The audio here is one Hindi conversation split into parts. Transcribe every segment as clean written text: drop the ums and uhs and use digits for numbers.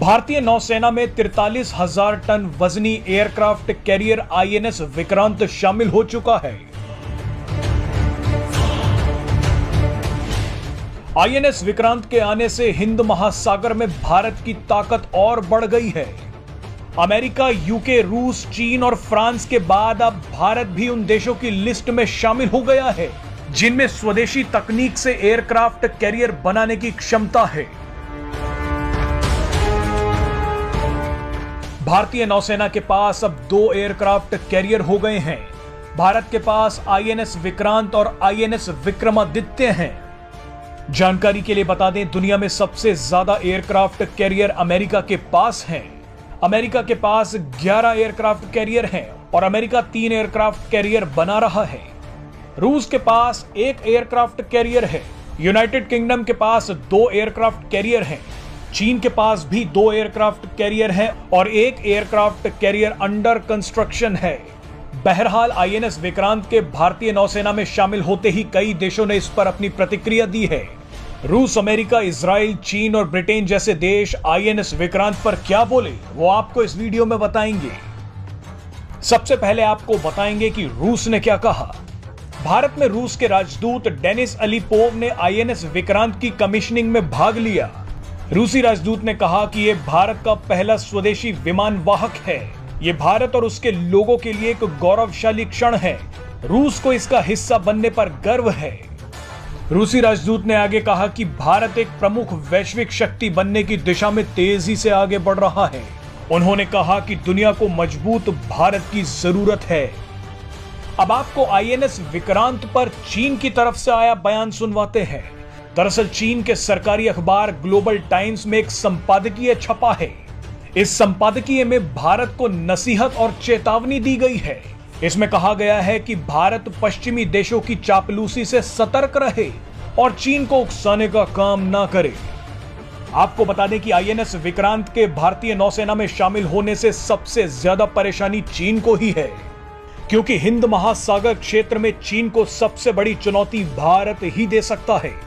भारतीय नौसेना में 43,000 टन वजनी एयरक्राफ्ट कैरियर आईएनएस विक्रांत शामिल हो चुका है। आईएनएस विक्रांत के आने से हिंद महासागर में भारत की ताकत और बढ़ गई है। अमेरिका, यूके, रूस, चीन और फ्रांस के बाद अब भारत भी उन देशों की लिस्ट में शामिल हो गया है जिनमें स्वदेशी तकनीक से एयरक्राफ्ट कैरियर बनाने की क्षमता है। भारतीय नौसेना के पास अब 2 एयरक्राफ्ट कैरियर हो गए हैं। भारत के पास आईएनएस विक्रांत और आईएनएस विक्रमादित्य हैं। जानकारी के लिए बता दें, दुनिया में सबसे ज्यादा एयरक्राफ्ट कैरियर अमेरिका के पास हैं। अमेरिका के पास 11 एयरक्राफ्ट कैरियर हैं और अमेरिका 3 एयरक्राफ्ट कैरियर बना रहा है। रूस के पास 1 एयरक्राफ्ट कैरियर है। यूनाइटेड किंगडम के पास 2 एयरक्राफ्ट कैरियर हैं। चीन के पास भी 2 एयरक्राफ्ट कैरियर हैं और 1 एयरक्राफ्ट कैरियर अंडर कंस्ट्रक्शन है। बहरहाल आईएनएस विक्रांत के भारतीय नौसेना में शामिल होते ही कई देशों ने इस पर अपनी प्रतिक्रिया दी है। रूस, अमेरिका, इजराइल, चीन और ब्रिटेन जैसे देश आईएनएस विक्रांत पर क्या बोले वो आपको इस वीडियो में बताएंगे। सबसे पहले आपको बताएंगे कि रूस ने क्या कहा। भारत में रूस के राजदूत डेनिस अलीपोव ने आईएनएस विक्रांत की कमीशनिंग में भाग लिया। रूसी राजदूत ने कहा कि यह भारत का पहला स्वदेशी विमान वाहक है। यह भारत और उसके लोगों के लिए एक गौरवशाली क्षण है। रूस को इसका हिस्सा बनने पर गर्व है। रूसी राजदूत ने आगे कहा कि भारत एक प्रमुख वैश्विक शक्ति बनने की दिशा में तेजी से आगे बढ़ रहा है। उन्होंने कहा कि दुनिया को मजबूत भारत की जरूरत है। अब आपको आईएनएस विक्रांत पर चीन की तरफ से आया बयान सुनवाते हैं। दरअसल चीन के सरकारी अखबार ग्लोबल टाइम्स में एक संपादकीय छपा है। इस संपादकीय में भारत को नसीहत और चेतावनी दी गई है। इसमें कहा गया है कि भारत पश्चिमी देशों की चापलूसी से सतर्क रहे और चीन को उकसाने का काम ना करे। आपको बता दें कि आईएनएस विक्रांत के भारतीय नौसेना में शामिल होने से सबसे ज्यादा परेशानी चीन को ही है, क्योंकि हिंद महासागर क्षेत्र में चीन को सबसे बड़ी चुनौती भारत ही दे सकता है।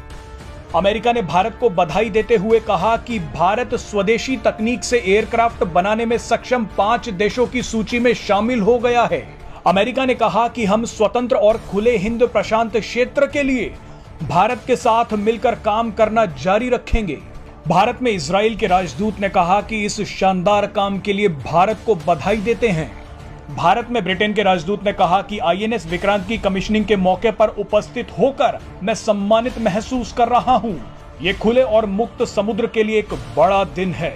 अमेरिका ने भारत को बधाई देते हुए कहा कि भारत स्वदेशी तकनीक से एयरक्राफ्ट बनाने में सक्षम 5 देशों की सूची में शामिल हो गया है। अमेरिका ने कहा कि हम स्वतंत्र और खुले हिंद प्रशांत क्षेत्र के लिए भारत के साथ मिलकर काम करना जारी रखेंगे। भारत में इजराइल के राजदूत ने कहा कि इस शानदार काम के लिए भारत को बधाई देते हैं। भारत में ब्रिटेन के राजदूत ने कहा कि आईएनएस विक्रांत की कमीशनिंग के मौके पर उपस्थित होकर मैं सम्मानित महसूस कर रहा हूं। ये खुले और मुक्त समुद्र के लिए एक बड़ा दिन है।